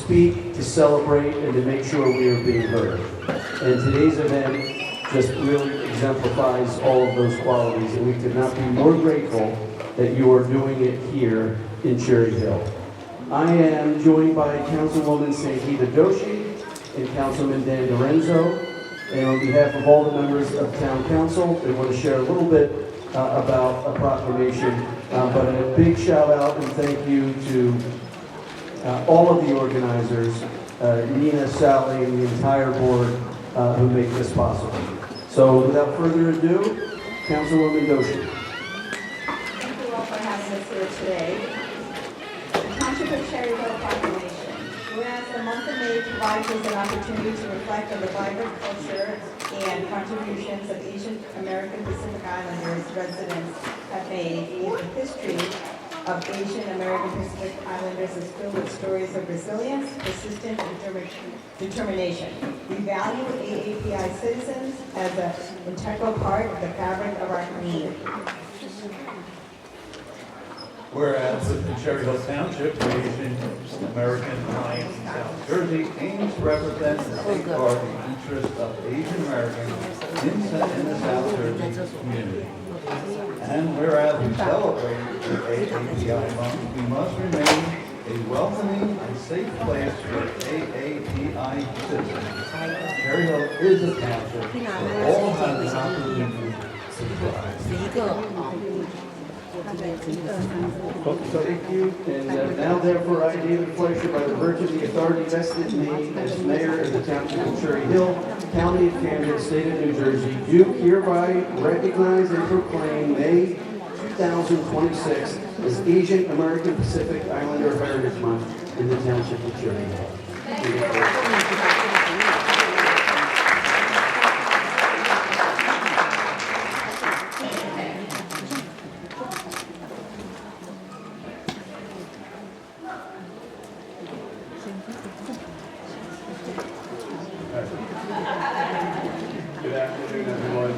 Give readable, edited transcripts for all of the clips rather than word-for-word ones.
speak, to celebrate, and to make sure we are being heard. And today's event just really exemplifies all of those qualities, and we could not be more grateful that you are doing it here in Cherry Hill. I am joined by Councilwoman Sangita Doshi and Councilman Dan Lorenzo, and on behalf of all the members of Town Council, they want to share a little bit about a proclamation, but a big shout out and thank you to all of the organizers, Nina, Sally, and the entire board who make this possible. So without further ado, Councilwoman Doshi. Thank you all for having us here today. The Township of Cherry Hill Proclamation. Whereas the month of May provides us an opportunity to reflect on the vibrant culture and contributions of Asian American Pacific Islanders residents have made, and the history of Asian American Pacific Islanders is filled with stories of resilience, persistence, and determination. We value AAPI citizens as an integral part of the fabric of our community. Whereas the Cherry Hill Township, the Asian American Alliance in South Jersey, aims to represent and safeguard the interests of Asian Americans in the South Jersey community. And whereas we celebrate the AAPI month, we must remain a welcoming and safe place for AAPI citizens. Cherry Hill is a township where all have the opportunity to thrive. Thank you, and now therefore I, David Fleischer, by the virtue of the authority vested in me as mayor of the Township of Cherry Hill, County of Camden, State of New Jersey, do hereby recognize and proclaim May 2026 as Asian American Pacific Islander Heritage Month in the Township of Cherry Hill. Good afternoon, everyone.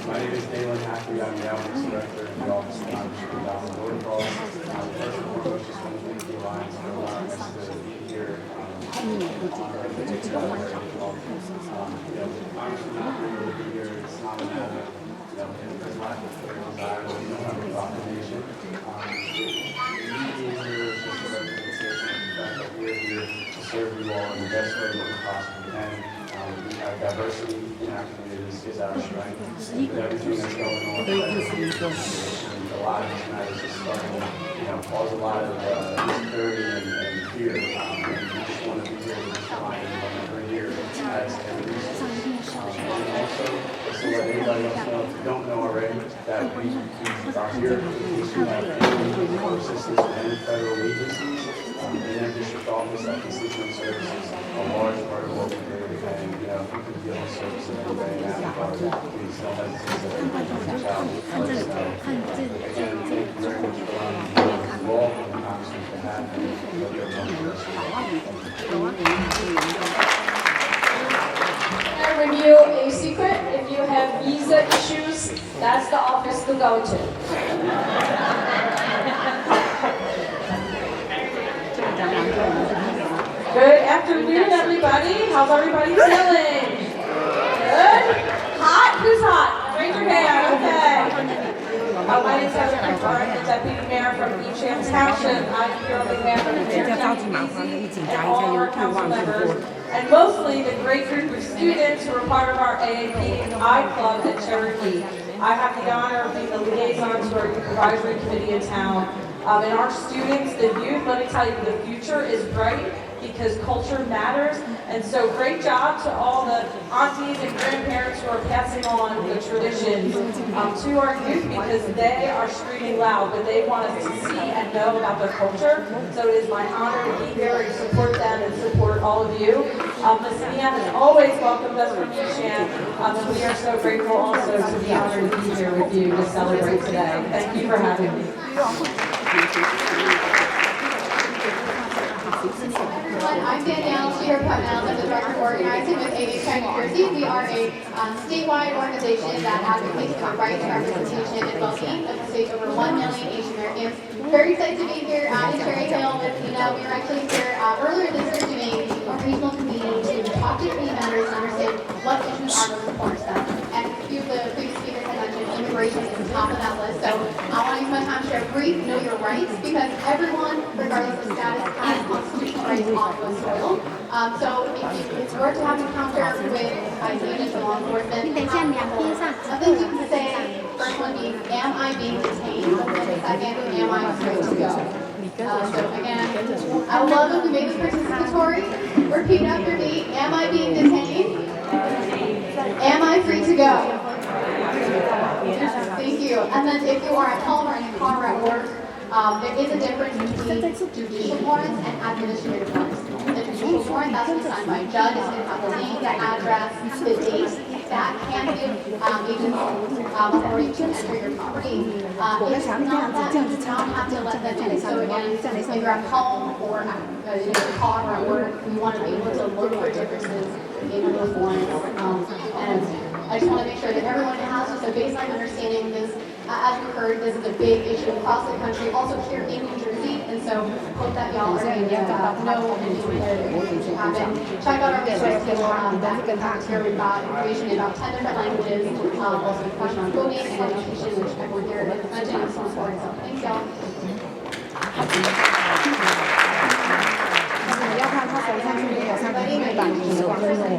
My name is Dalen Hackley. I'm the Outreach Director in the Office of Congress for Dallas Border Calls. First and foremost, just want to thank the Alliance for allowing us to be here. Obviously not able to be here. It's not an matter of, because lack of clear desire, we don't have a proclamation. Being here is just a representation of the fact that we're here to serve you all in the best way that we possibly can. Diversity in our community is our strength. With everything that's going on, a lot of these matters is starting to cause a lot of insecurity and fear. And we just want to be here to just remind everyone that we're here as a resource. And also, just to let anybody else know, if you don't know already, that we are here in case you have any assistance with any federal agencies. In our district office, our constituent services are a large part of what we do. And if you can deal with services in any way in that regard, please don't hesitate to reach out. Let us know. Again, thank you very much for allowing me to be involved in the conversations to have and what you're doing for us. I review a secret. If you have visa issues, that's the office to go to. Good afternoon, everybody. How's everybody feeling? Good? Hot? Who's hot? Raise your hand. Okay. My name is Sareypheap, the Deputy Mayor from East Township. I'm here on behalf of the Mayor and all our council members, and mostly the great group of students who are part of our AAPI Club at Cherokee. I have the honor of being the liaison to our advisory committee in town. And our students, the youth, let me tell you, the future is bright because culture matters. And so great job to all the aunties and grandparents who are passing on the traditions to our youth, because they are screaming loud, but they want us to see and know about their culture. So it is my honor to be here and support them and support all of you. Ms. Tian has always welcomed us from Yuchan, and we are so grateful also to be honored to be here with you to celebrate today. Thank you for having me. I'm Danielle Shear-Putnell. I'm the Director of Organizing with AAPI New Jersey. We are a statewide organization that advocates for rights, representation, and well-being of the state's over 1 million Asian Americans. Very excited to be here in Cherry Hill with Nina. We were actually here earlier this year share brief know your rights because everyone, regardless of status, has constitutional rights on the soil. So if you were to have an encounter with agents or law enforcement, you have a couple of things you can say. First one being, am I being detained? And the second, am I free to go? So again, I would love if we made this participatory. Repeat after me. Am I being detained? Am I free to go? Thank you. And then if you are at home or in a car or at work, there is a difference between judicial warrants and administrative warrants. The judicial warrant, that's been signed by a judge, it's going to have the name, the address, the date. That can give agents authority to enter your property. It's not that you do not have to let them in. So again, if you're at home or in your car or at work, you want to be able to look for differences in those warrants. And I just want to make sure that everyone has just a baseline understanding of this. As you heard, this is a big issue across the country, also here in New Jersey, and so hope that y'all are going to know and do it to happen. Check out our resource table that here. We've got information in about 10 different languages, also information on voting and education, which everyone here mentioned is so important. So thanks, y'all. 要看他手上是没有上面那版，你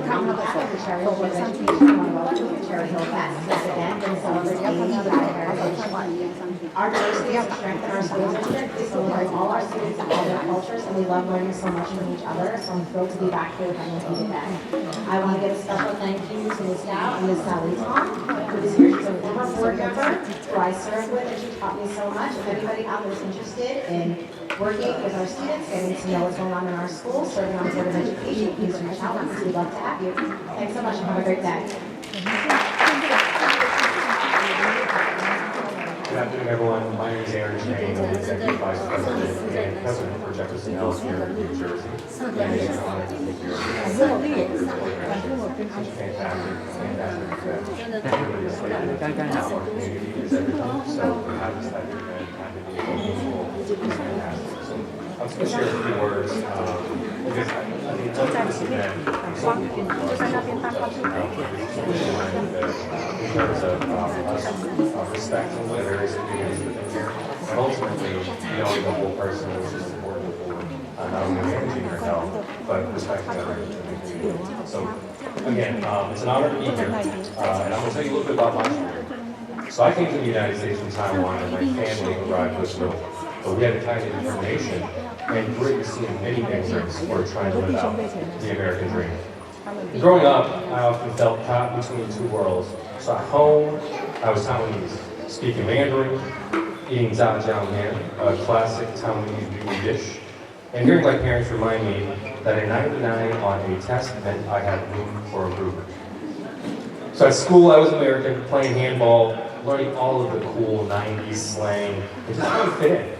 看他的手，手纹上去。Our diversity is a strength in our school district. We support all our students and all their cultures, and we love learning so much from each other. So I'm thrilled to be back here with MLB today. I want to give a special thank you to Ms. Dow and Ms. Salita, who is here. She's a former board member who I served with, and she taught me so much. If anybody out there is interested in working with our students, getting to know what's going on in our school, serving on the Board of Education, please reach out because we'd love to have you. Thanks so much and have a great day. Good afternoon, everyone. My name is Reaksmey. I'm the Executive Vice President and President for Jefferson Health here in New Jersey. And it's an honor to be here. It's such a fantastic event. Everybody is slated our community is everything. So to have this type of event, have to be able to is fantastic. So I'm just going to share a few words because I think this event is so important for us in terms of us respecting the various communities within here, and ultimately knowing the whole person is just important for not only managing your health, but respecting others in the community. So again, it's an honor to be here, and I'm going to tell you a little bit about my story. So I came to the United States from Taiwan, and my family arrived with little. But we had a kind of determination and great to see many immigrants were trying to live out the American dream. Growing up, I often felt caught between two worlds. So at home, I was Taiwanese, speaking Mandarin, eating zhajiang, a classic Taiwanese Wuyi dish, and hearing my parents remind me that a 99 on a test meant I had room for improvement. So at school, I was American, playing handball, learning all of the cool 90s slang, and just trying to fit in.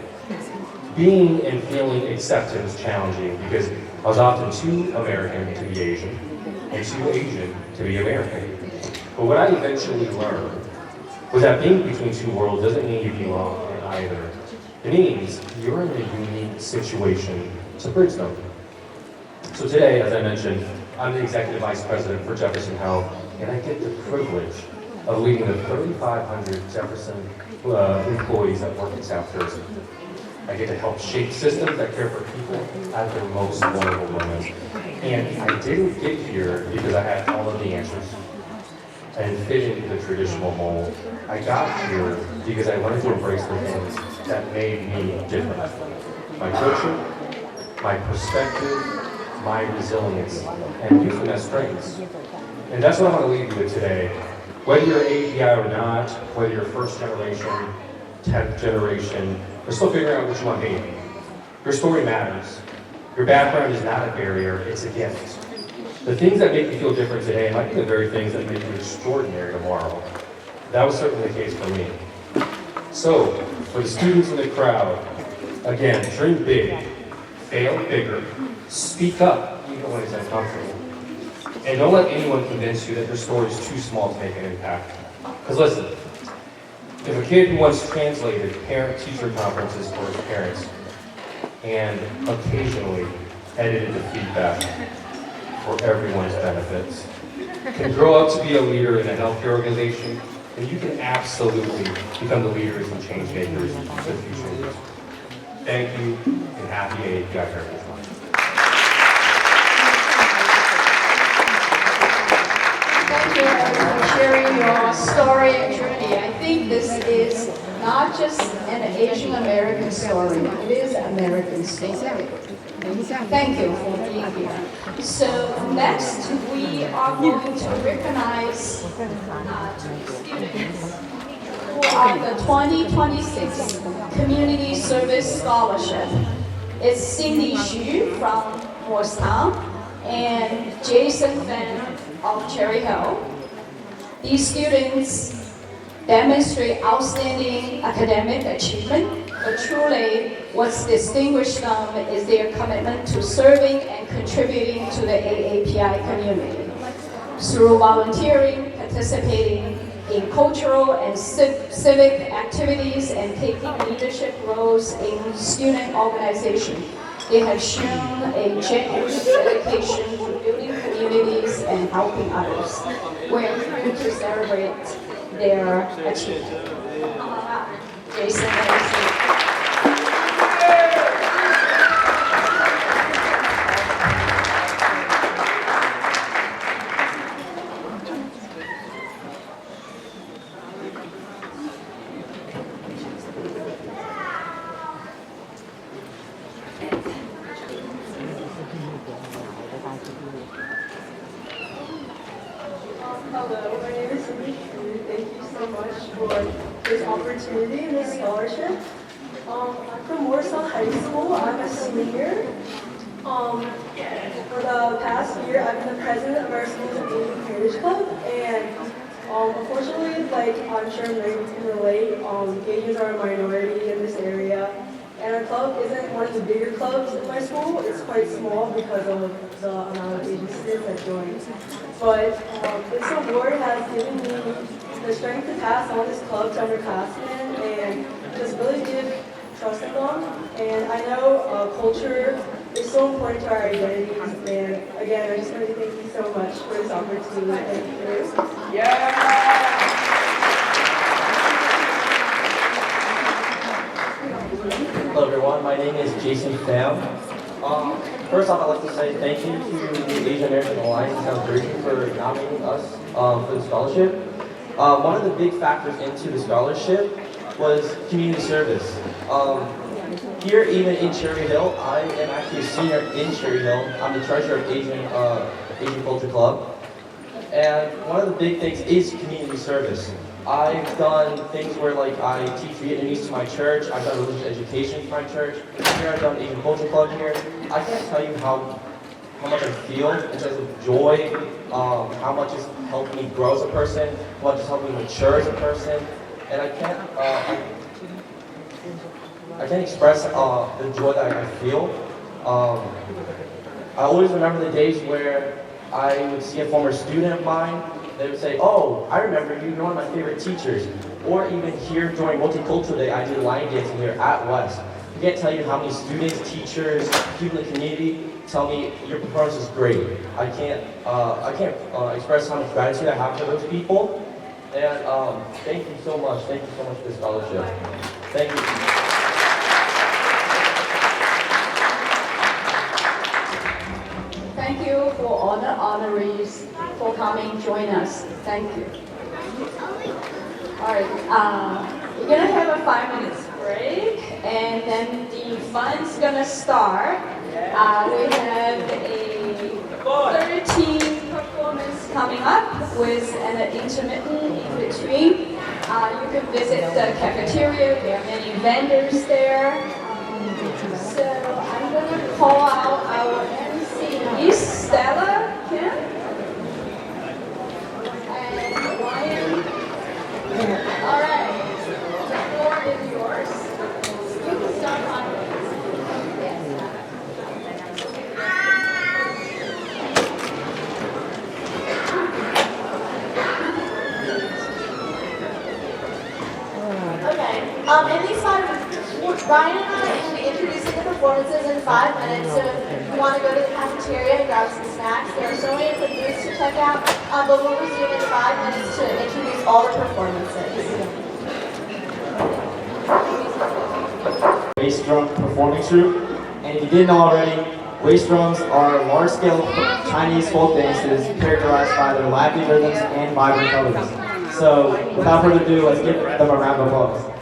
Being and feeling accepted was challenging because I was often too American to be Asian and too Asian to be American. But what I eventually learned was that being between two worlds doesn't mean you belong in either. It means you're in a unique situation to bridge them. So today, as I mentioned, I'm the Executive Vice President for Jefferson Health, and I get the privilege of leading the 3,500 Jefferson employees that work in South Jersey. I get to help shape systems that care for people at their most vulnerable moments. And I didn't get here because I had all of the answers and fit into the traditional mold. I got here because I learned to embrace the things that made me different. My culture, my perspective, my resilience, and use them as strengths. And that's what I want to leave you with today. Whether you're AAPI or not, whether you're first generation, 10th generation, we're still figuring out what you want to be. Your story matters. Your background is not a barrier, it's a gift. The things that make you feel different today might be the very things that make you extraordinary tomorrow. That was certainly the case for me. So, for the students in the crowd, again, dream big, fail bigger, speak up even when it's uncomfortable. And don't let anyone convince you that your story is too small to make an impact. Because listen, if a kid who once translated parent-teacher conferences for his parents and occasionally edited the feedback for everyone's benefits can grow up to be a leader in a healthcare organization, then you can absolutely become the leaders and change makers for the future. Thank you, and happy AAPI Heritage Month. Thank you for sharing your story and journey. I think this is not just an Asian American story, it is an American story. Thank you for being here. So next, we are going to recognize two students who are the 2026 Community Service Scholarship. It's Jiali Shi from Morristown and Jason Fan of Cherry Hill. These students demonstrate outstanding academic achievement, but truly what's distinguished them is their commitment to serving and contributing to the AAPI community. Through volunteering, participating in cultural and civic activities, and taking leadership roles in student organizations, they have shown a genuine dedication to building communities and helping others. We're here to celebrate their achievement. Jason and Hello, my name is Jiali Shi. Thank you so much for this opportunity and this scholarship. I'm from Morristown High School. I'm a senior. For the past year, I've been the president of our school's Asian Heritage Club, and unfortunately, like I'm sure many can relate, Asians are a minority in this area, and our club isn't one of the bigger clubs in my school. It's quite small because of the amount of Asian students that join. But this award has given me the strength to pass on this club to underclassmen and just really give trust in them. And I know culture is so important to our identities. And again, I just want to thank you so much for this opportunity. Thank you. Yeah! Hello everyone, my name is Jason Pham. First off, I'd like to say thank you to the Asian American Alliance in South Jersey for nominating us for the scholarship. One of the big factors into the scholarship was community service. Here, even in Cherry Hill, I am actually a senior in Cherry Hill. I'm the treasurer of Asian Culture Club. And one of the big things is community service. I've done things where like I teach Vietnamese to my church, I've done religious education to my church, here I've done Asian Culture Club here. I can't tell you how much I feel in terms of joy, how much it's helped me grow as a person, how much it's helped me mature as a person, and I can't express the joy that I feel. I always remember the days where I would see a former student of mine. They would say, "Oh, I remember you, you're one of my favorite teachers." Or even here during Multicultural Day, I did line dancing here at West. I can't tell you how many students, teachers, people in the community tell me your performance is great. I can't express how much gratitude I have for those people. And thank you so much. Thank you so much for the scholarship. Thank you. thank you for all the honorees for coming join us. Thank you. All right, we're gonna have a 5 minutes break, and then the fun's gonna start. We have a 13 performance coming up with an intermittent in between. You can visit the cafeteria. There are many vendors there. So I'm gonna call out our MC, Stella, Kim, and Ryan. All right, the floor is yours. You can start on. Okay, in these 5 minutes, Ryan and I will be introducing the performers performances in 5 minutes, so if you want to go to the cafeteria and grab some snacks, there are so many different booths to check out, but we'll resume in 5 minutes to introduce all the performances. Bass drum performing troupe, and if you didn't know already, bass drums are large-scale Chinese folk dances characterized by their lively rhythms and vibrant colors. So, without further ado, let's give them a round of applause.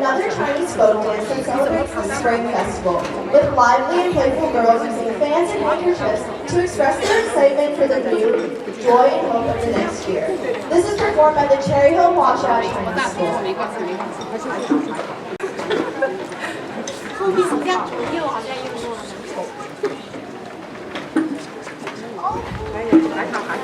another Chinese folk dance that celebrates the Spring Festival, with lively and playful girls using fans and handkerchiefs to express their excitement for the new joy and hope of the next year. This is performed by the Cherry Hill Huaxia Chinese School. 后面好像左右好像有落。还好。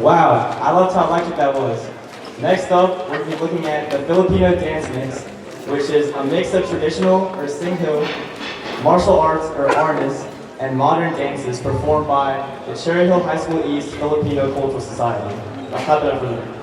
Wow, I loved how electric that was. Next up, we're going to be looking at the Filipino dance mix, which is a mix of traditional or Singkil, martial arts or Arnis, and modern dances performed by the Cherry Hill High School East Filipino Cultural Society. I'll clap it up for them.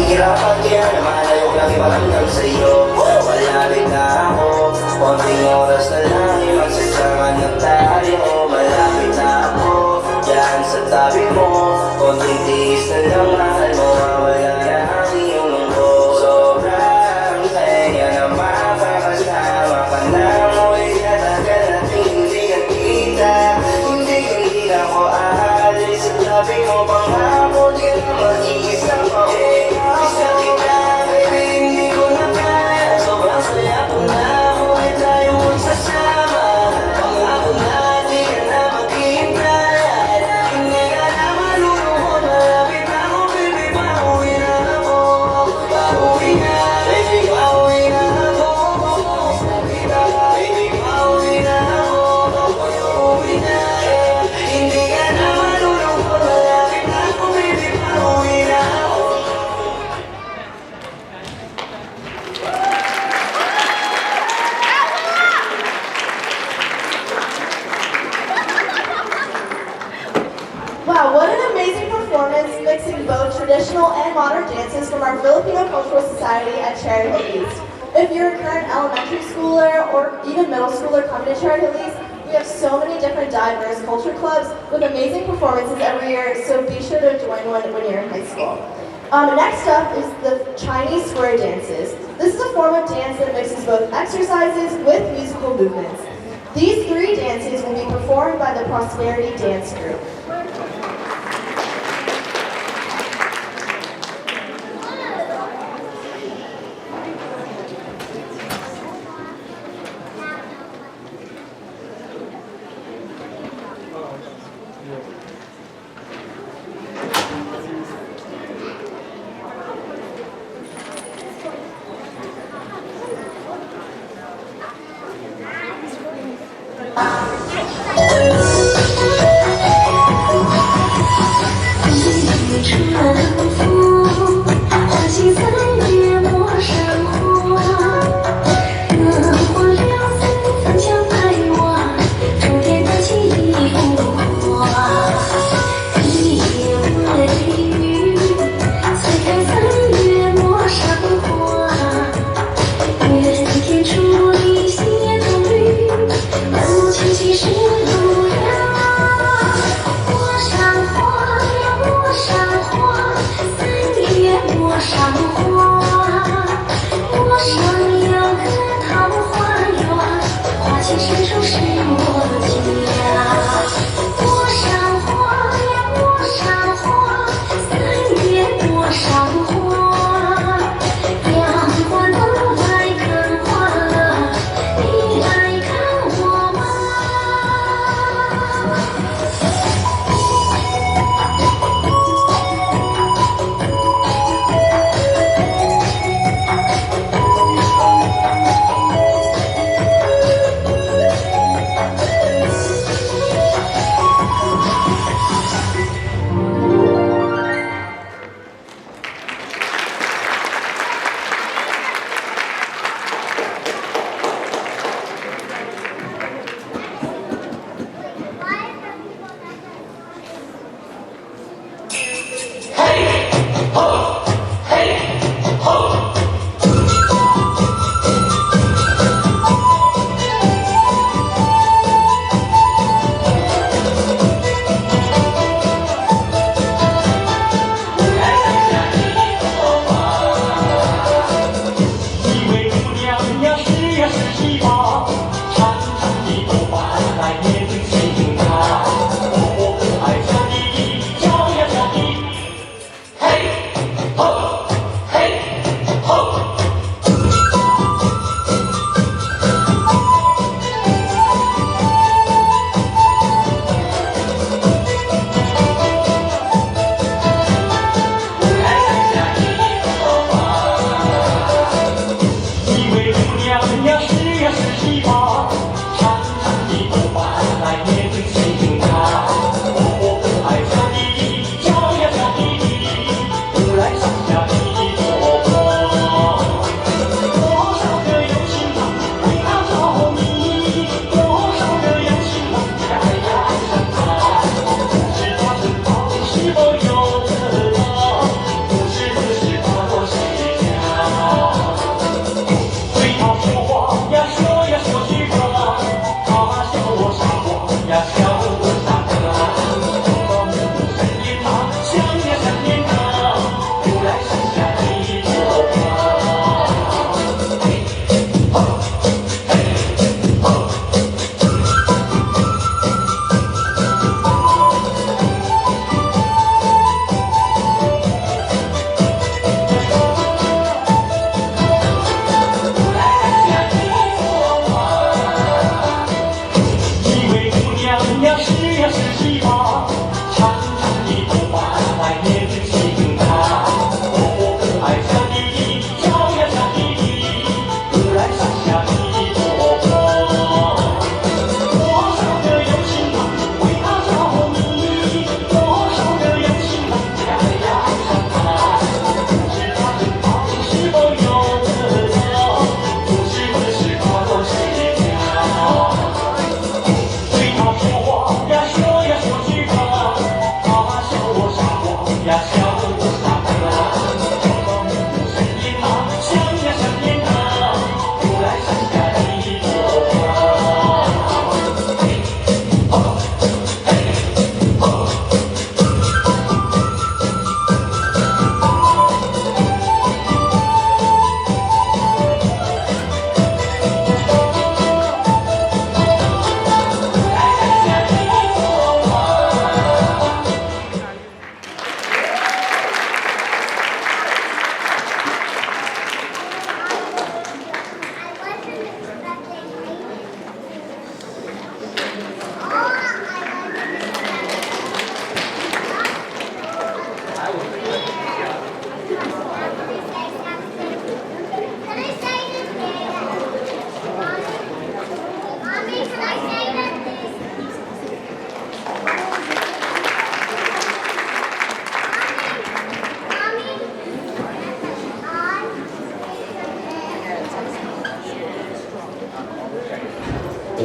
nahihirapan kaya lumalayo lang iparamdam sa'yo. Malapit na ako, konting oras na lang magsasama na tayo. Malapit na ako, dyan sa tabi mo, konting tiis na lang mahal mo, mawala na ang iyong mundo. Sobrang saya na makakasama ka na, mo'y natagal natin hindi nakita. Hindi na ako aalis sa tabi mo, pangako di na mag-iisa ko. Isa kita, baby, hindi ko na kaya. Sobrang saya ko na, huwag tayo magsasama. Pangako na di ka na maghihintay. Hindi ka na maluluhod, malapit na ako, baby, pauwi na ako. Pauwi na, baby, pauwi na ako. Baby, pauwi na ako. Pauwi na, hindi ka na maluluhod, malapit na ako, baby, pauwi na ako. Wow, what an amazing performance mixing both traditional and modern dances from our Filipino Cultural Society at CHHE East. If you're a current elementary schooler or even middle schooler coming to CHHE East, we have so many different diverse culture clubs with amazing performances every year, so be sure to join one when you're in high school. Next up is the Chinese square dances. This is a form of dance that mixes both exercises with musical movements. These three dances will be performed by the Prosperity Dance Group.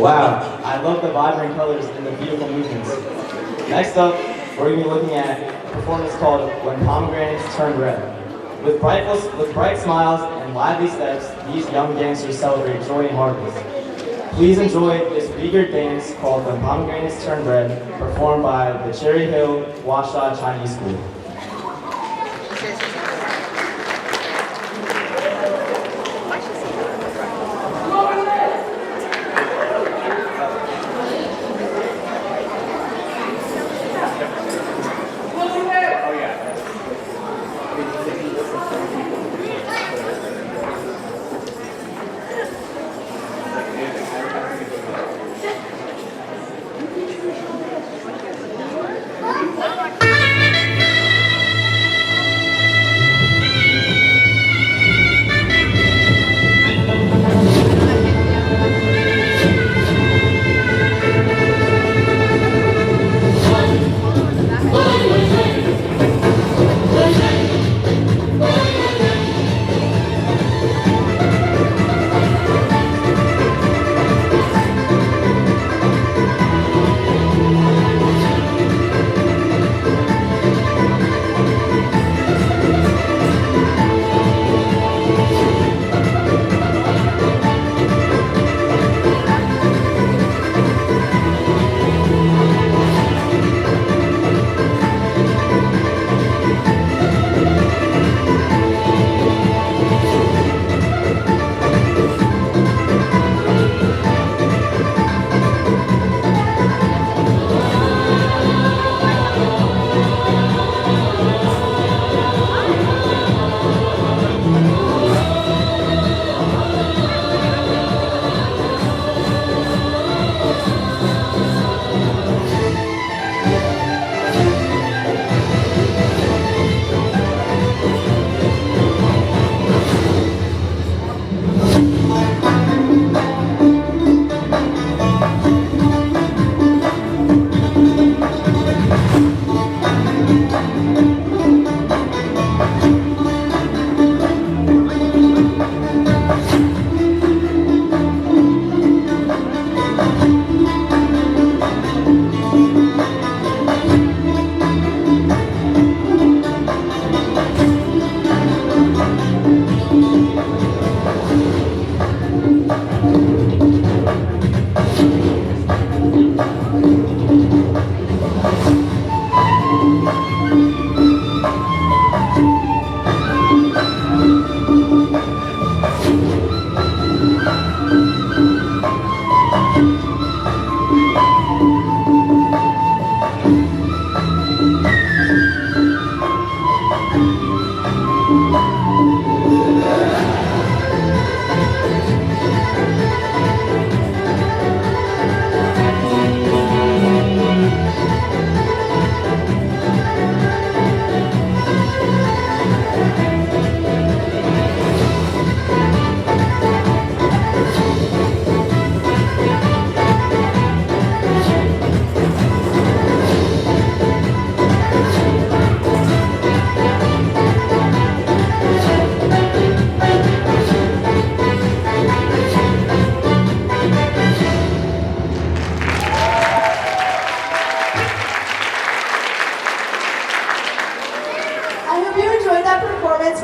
Wow, I love the vibrant colors and the beautiful movements. Next up, we're going to be looking at a performance called When Pomegranates Turn Red. With bright smiles and lively steps, these young dancers celebrate joy and harvest. Please enjoy this eager dance called When Pomegranates Turn Red, performed by the Cherry Hill Huaxia Chinese School.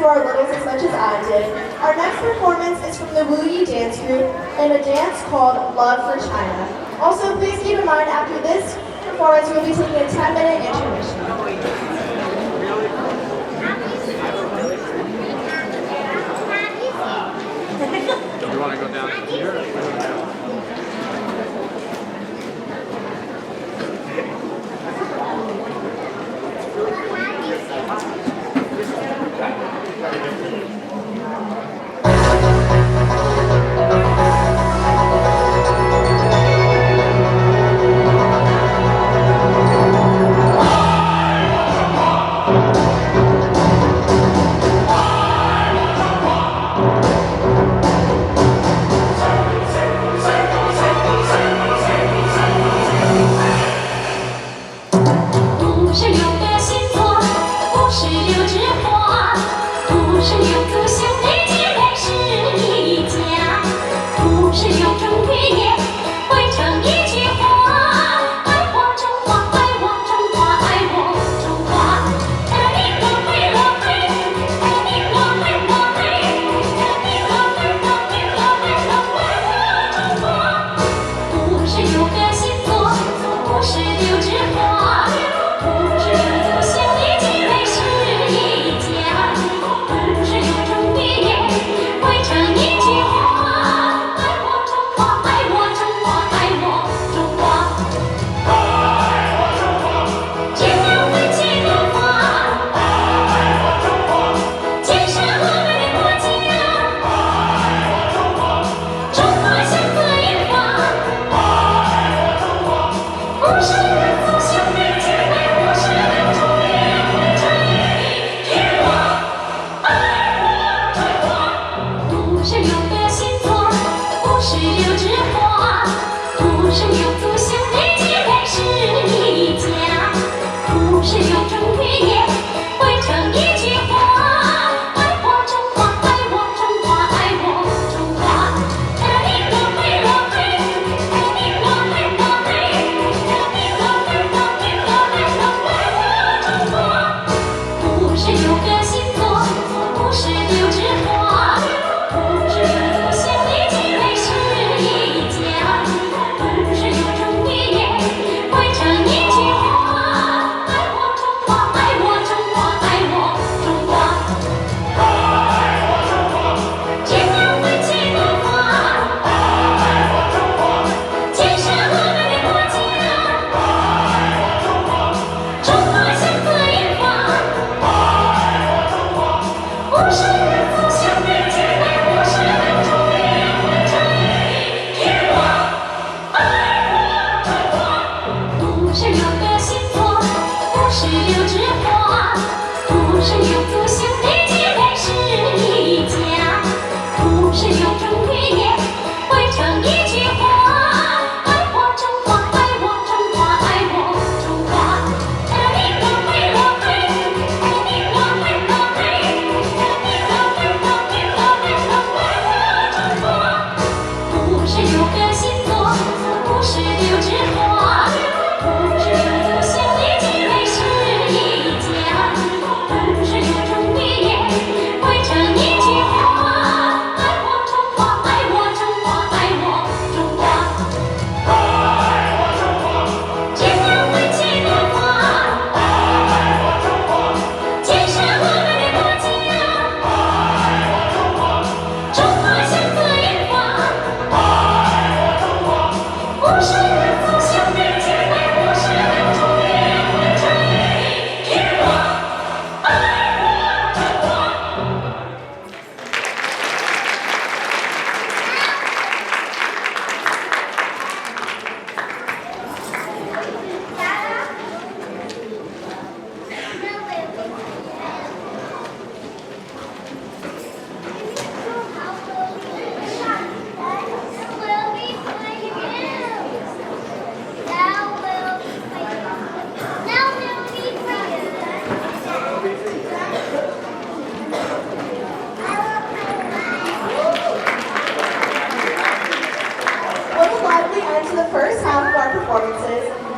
our littles as much as I did. Our next performance is from the Wuyi dance group in a dance called Love for China. Also, please keep in mind after this performance, we'll be taking a 10-minute intermission. You want to go down here?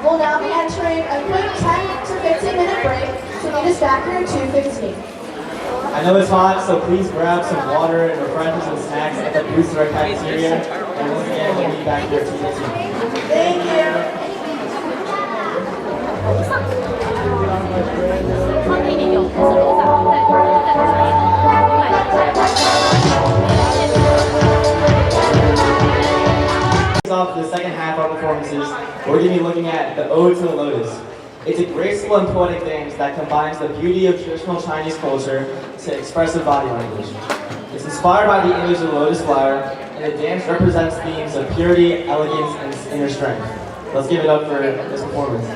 We'll now be entering a quick 10 to 15 minute break, so meet us back here at 2:15. I know it's hot, so please grab some water and refreshments and snacks at the booths in our cafeteria. And once again, we'll be back here at 2:15. Thank you. Off the second half of our performances, we're going to be looking at the Ode to the Lotus. It's a graceful and poetic dance that combines the beauty of traditional Chinese culture to expressive body language. It's inspired by the image of the lotus flower, and the dance represents themes of purity, elegance, and inner strength. Let's give it up for this performance.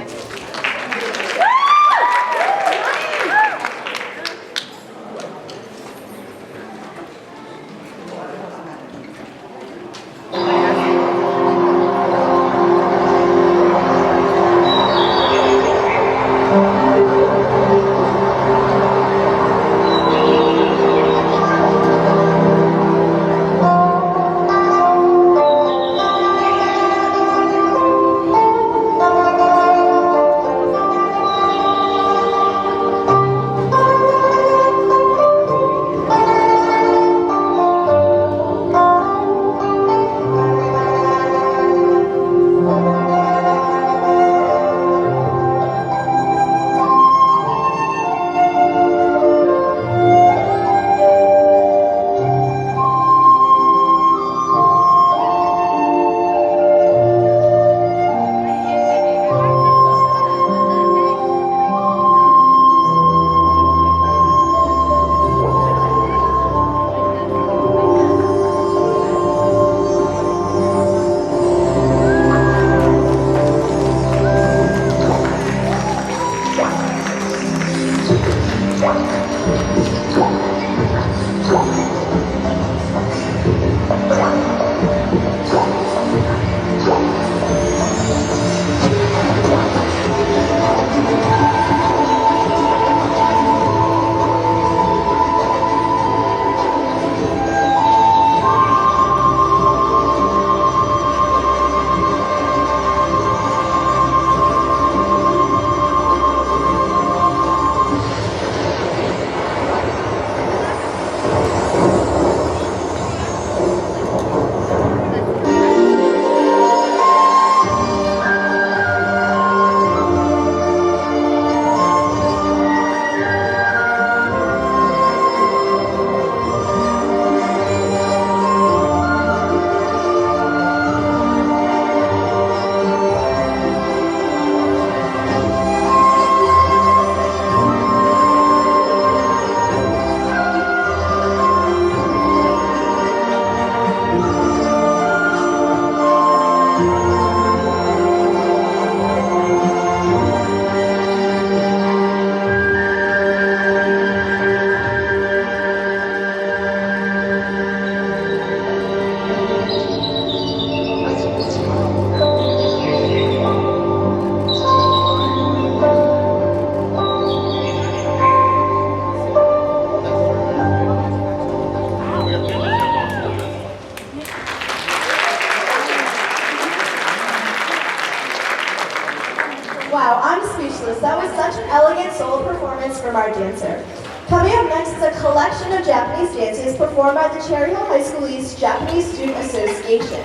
dancer. Coming up next is a collection of Japanese dances performed by the Cherry Hill High School East Japanese Student Association.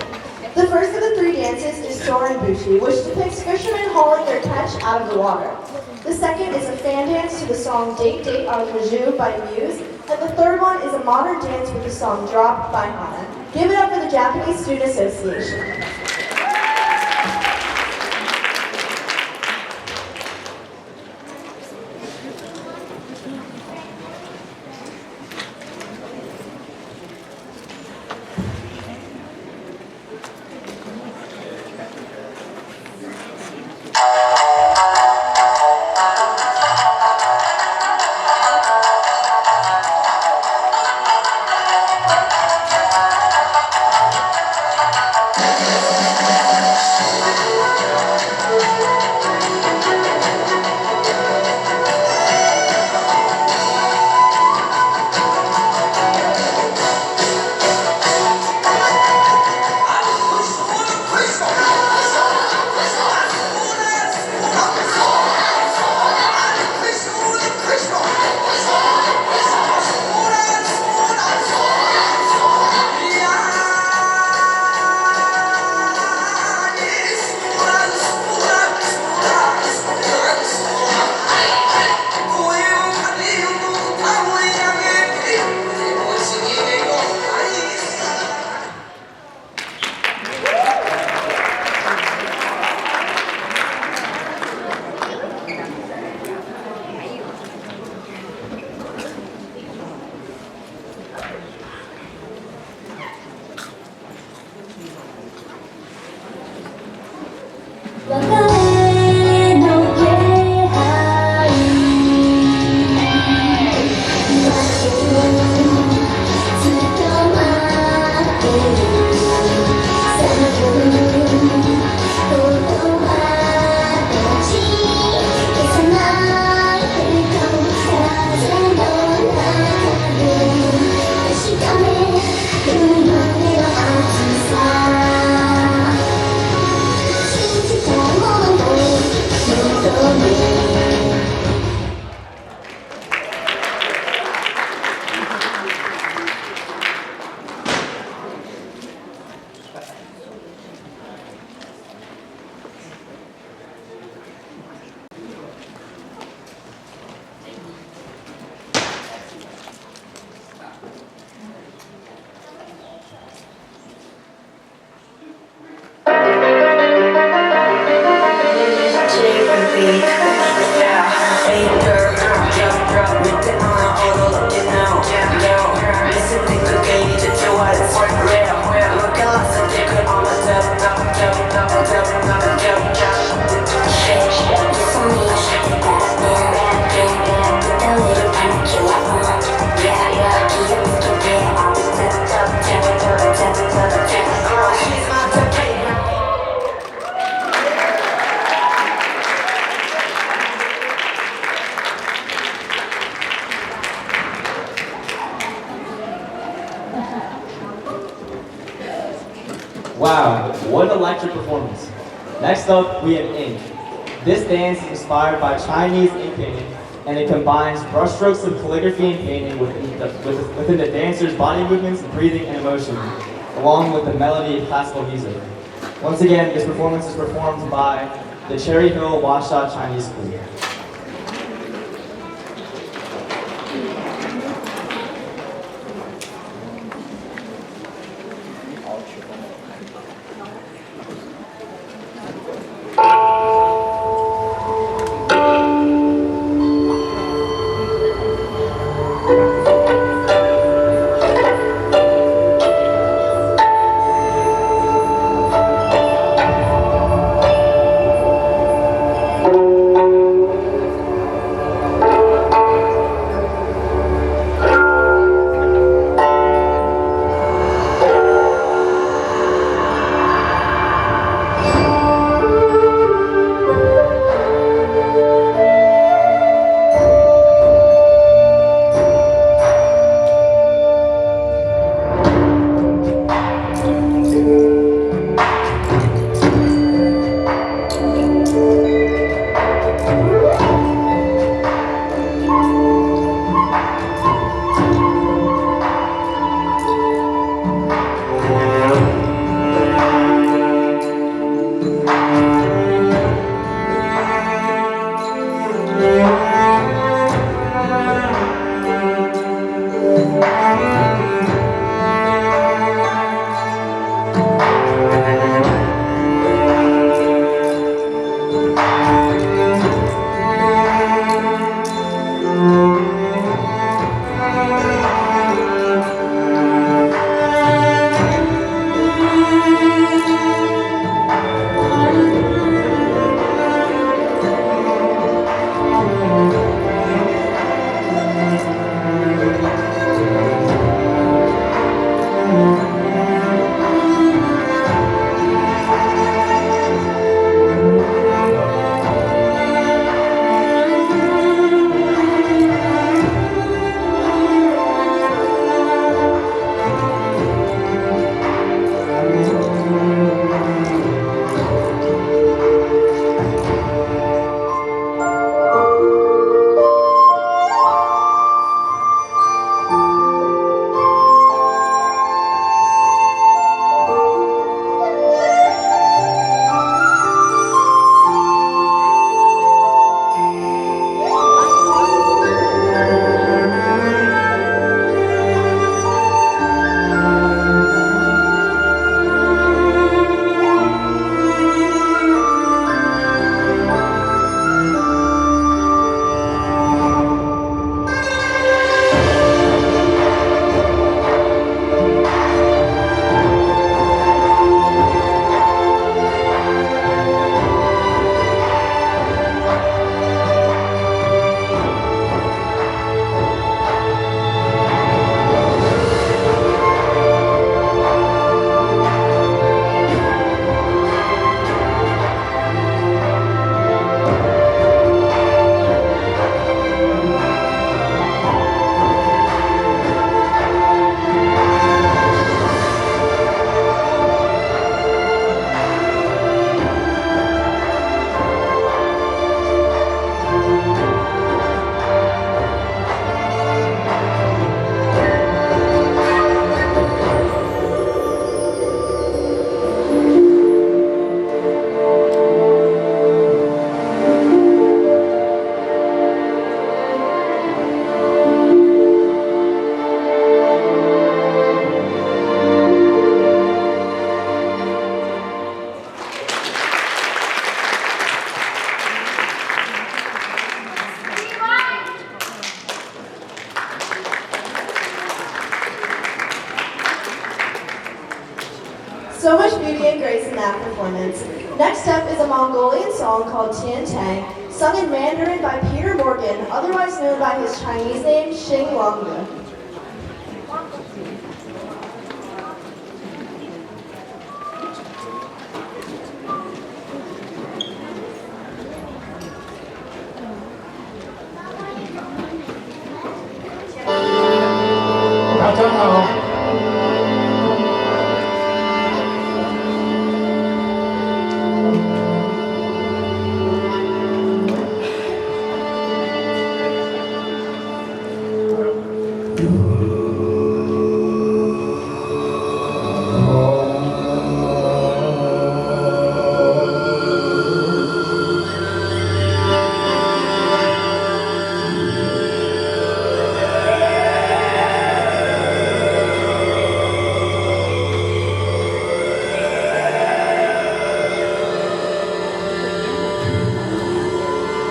The first of the three dances is Sorenbushi, which depicts fishermen hauling their catch out of the water. The second is a fan dance to the song Date Date on Kaju by Muse, and the third one is a modern dance with the song Drop by Hana. Give it up for the Japanese Student Association. Wow, what an electric performance. Next up, we have ink. This dance is inspired by Chinese ink painting, and it combines brushstrokes of calligraphy and painting within the dancer's body movements, breathing, and emotion, along with the melody of classical music. Once again, this performance is performed by the Cherry Hill Huaxia Chinese School. So much beauty and grace in that performance. Next up is a Mongolian song called Tian, sung in Mandarin by Peter Morgan, otherwise known by his Chinese name, Xing Wangde. 大家好。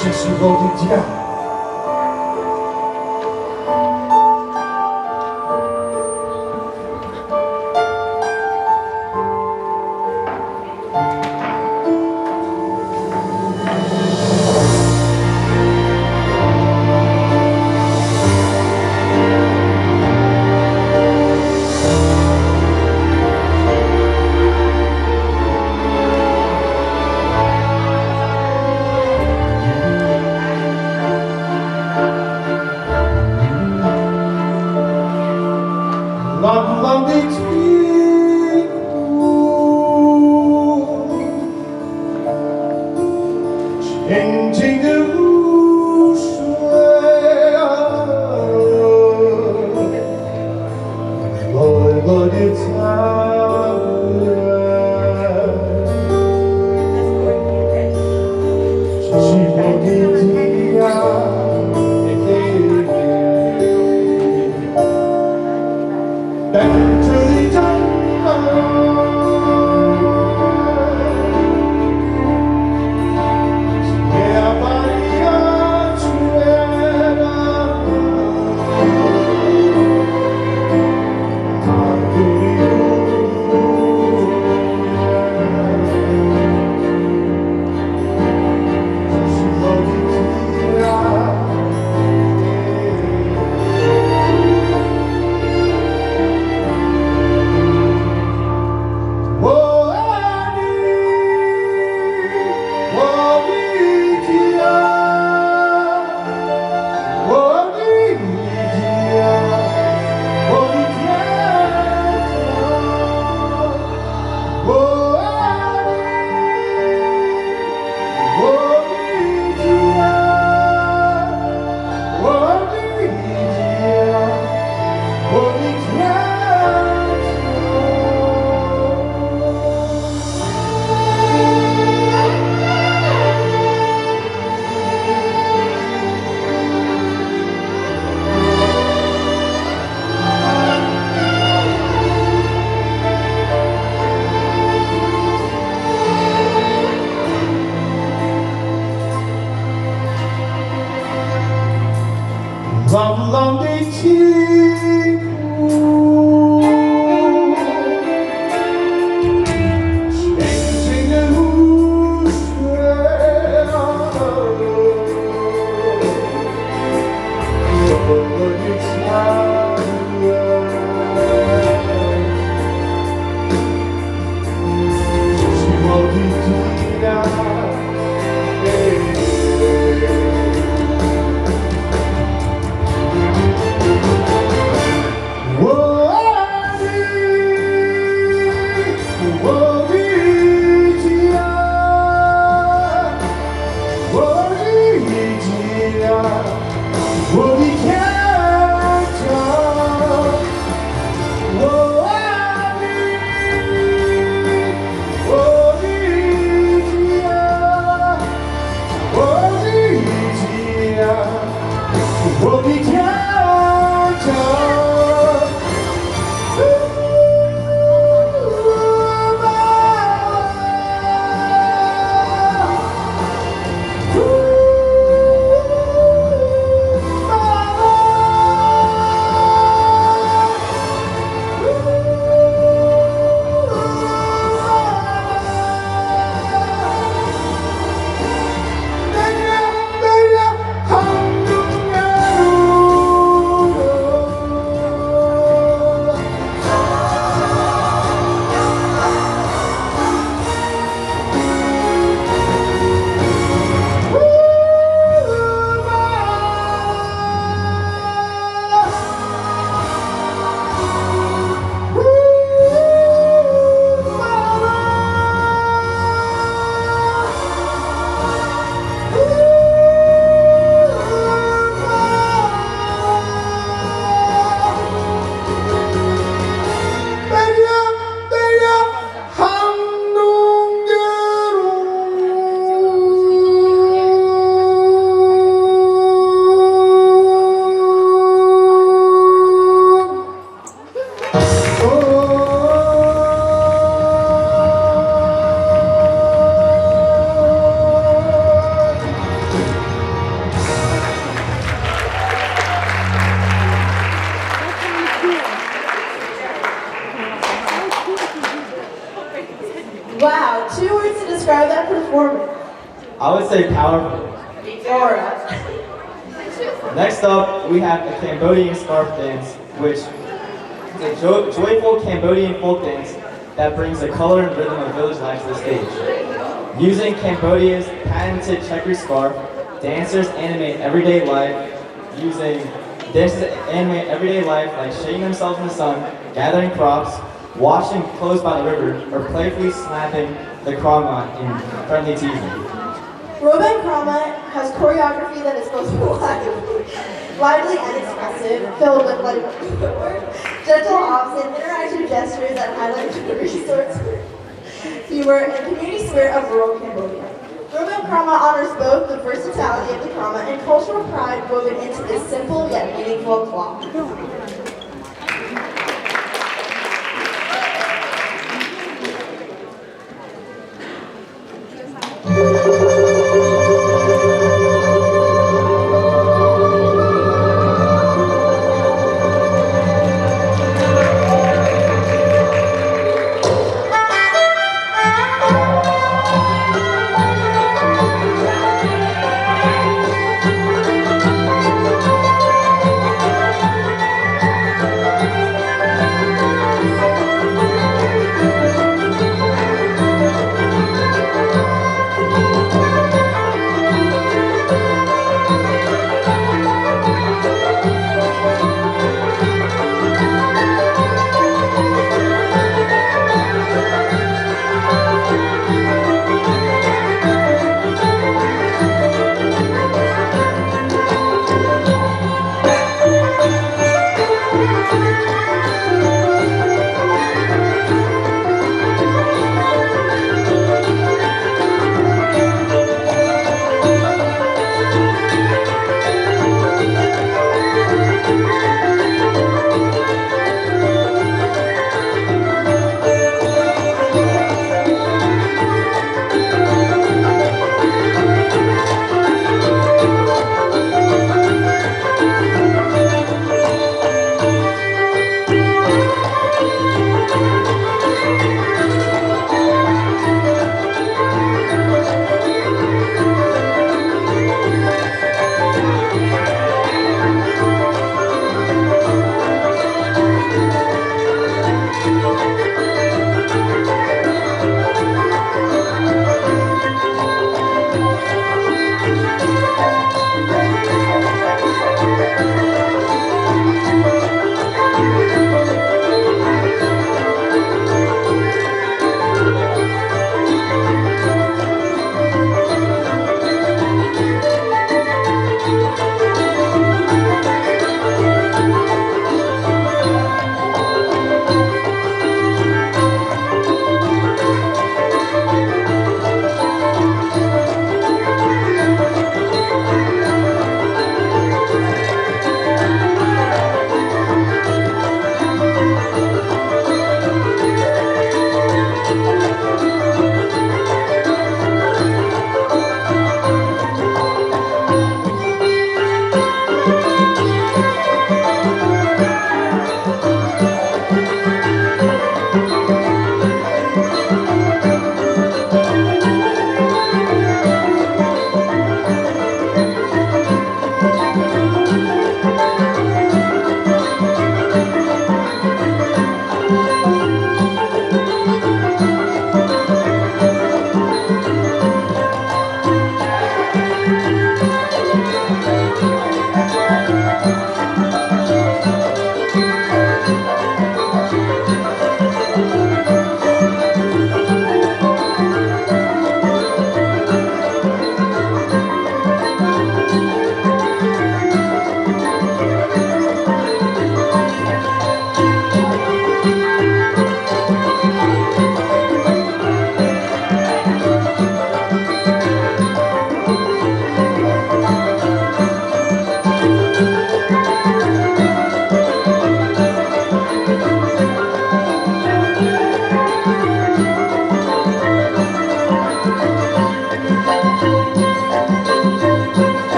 这是我的家。蓝蓝的天空，静静的湖水啊，蓝蓝的草原，这是我的家。 在这里长大，也把你安全了。他对你这是我的家。 蓝蓝的天空。2 words to describe that performance. I would say powerful. Aura. Next up, we have the Cambodian scarf dance, which is a joyful Cambodian folk dance that brings the color and rhythm of village life to the stage. Using Cambodia's patented checker scarf, dancers animate everyday life like shaking themselves in the sun, gathering crops, washing clothes by the river, or playfully snapping the Krama in friendly teasing. Robam Krama has choreography that is both lively and expressive, filled with gentle hops and interactive gestures that highlight the resource, humor, and community spirit of rural Cambodia. Robam Krama honors both the versatility of the Krama and cultural pride woven into this simple yet meaningful cloth.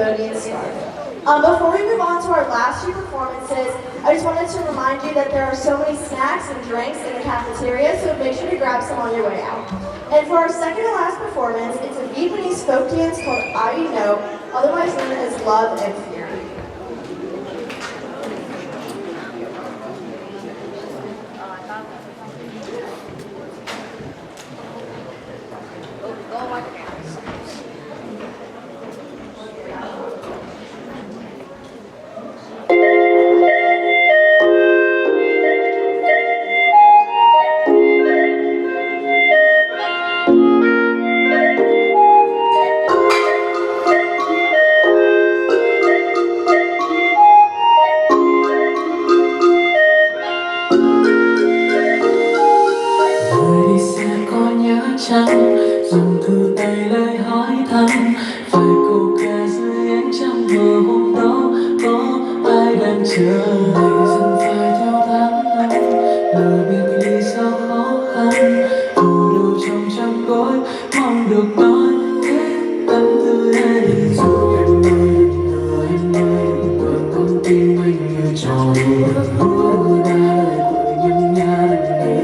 Cambodian scarf. Before we move on to our last two performances, I just wanted to remind you that there are so many snacks and drinks in the cafeteria, so make sure to grab some on your way out. And for our second to last performance, it's a Vietnamese folk dance called I Know, otherwise known as Love and Fear. Dòng thư tay lời hỏi thăm, phải cô ca dưới ánh trăng mờ hôm đó có ai đang chờ. Ngày dần phải theo tháng năm, lời biệt ly sao khó khăn, phủ đầu trong gối mong được nói hết tâm tư gia đình. Dù em ơi đừng quên con tim anh như trò đùa, hứa ba lời của nhâm nha lần này.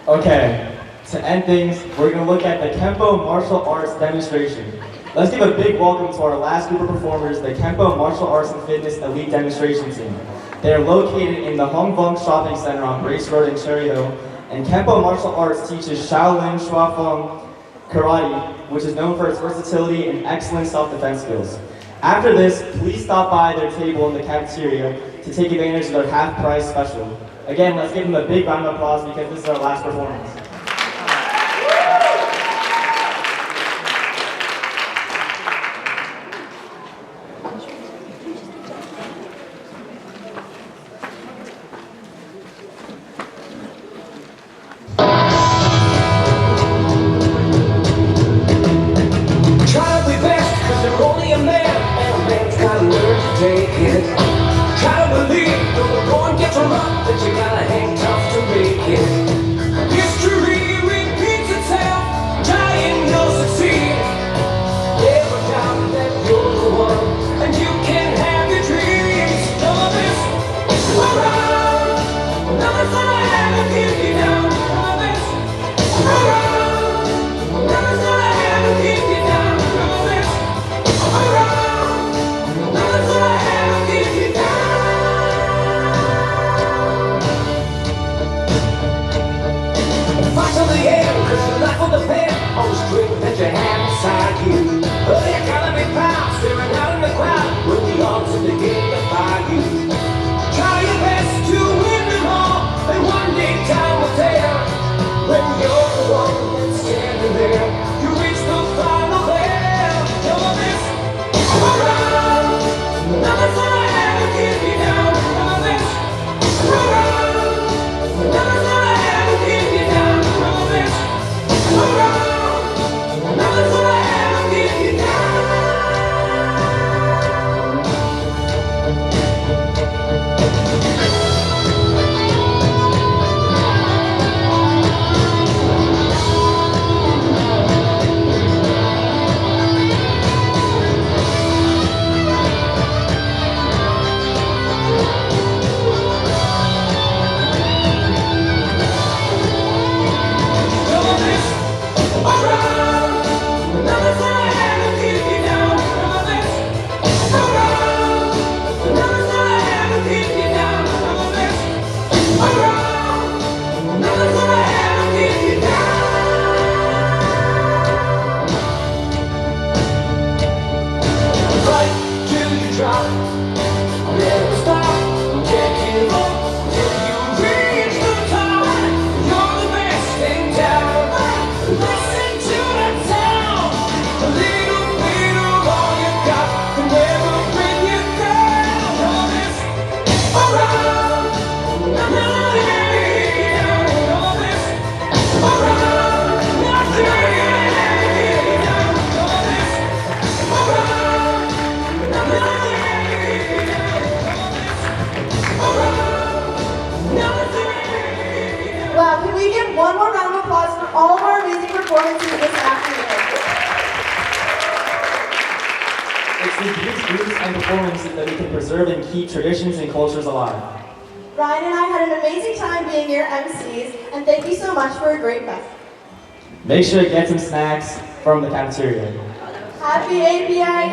Okay, to end things, we're going to look at the Kempo martial arts demonstration. Let's give a big welcome to our last group of performers, the Kempo Martial Arts and Fitness Elite Demonstration Team. They are located in the Hong Vong Shopping Center on Grace Road in Cherry Hill, and Kempo Martial Arts teaches Shaolin Shuafeng Karate, which is known for its versatility and excellent self-defense skills. After this, please stop by their table in the cafeteria to take advantage of their half-price special. Again, let's give them a big round of applause because this is our last performance. Try to be best, 'cause they're only a man. Though the going gets rough, but you gotta hang tough to make it. History repeats itself, trying you'll succeed. Never doubt that you're the one, and you can have your dreams. Some of this around, nothing's gonna ever keep you down. Some of this around, nothing's gonna ever keep you down. Some of this around, nothing's gonna ever keep you down. Fight till the end, 'cause your life will depend on the strength that you have inside you. The economy pound, staring out in the crowd when the odds are beginning to find you. Try your best to win them all, and one day time will tell. When you're the one that's standing there, you reach the final bell. Some of this around, nothing's gonna ever keep you down. Some of this around, nothing's gonna ever keep you down. Some of this around, nothing's gonna ever keep you down. Some of this around, nothing's gonna ever keep you down. Some of this around, nothing's gonna ever keep you down. Some of this around, nothing's gonna ever keep you down. Fight till you drop, never stop, can't give up till you reach the top. You're the best in town. Listen to the sound. A little bit of all you got can never bring you down. All this around, nothing will ever keep you down. All this around, nothing will ever keep you down. All this around, nothing will ever keep you down. All this around, nothing will ever keep you down. Wow, can we give one more round of applause for all of our amazing performances this afternoon? It's through these groups and performances that we can preserve and keep traditions and cultures alive. Ryan and I had an amazing time being your MCs, and thank you so much for a great fest. Make sure to get some snacks from the cafeteria. Happy API!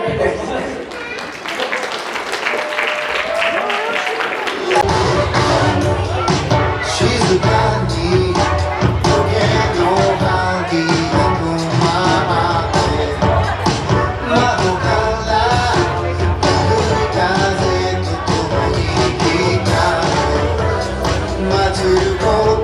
She's a bandit, forget your bandit, Maduro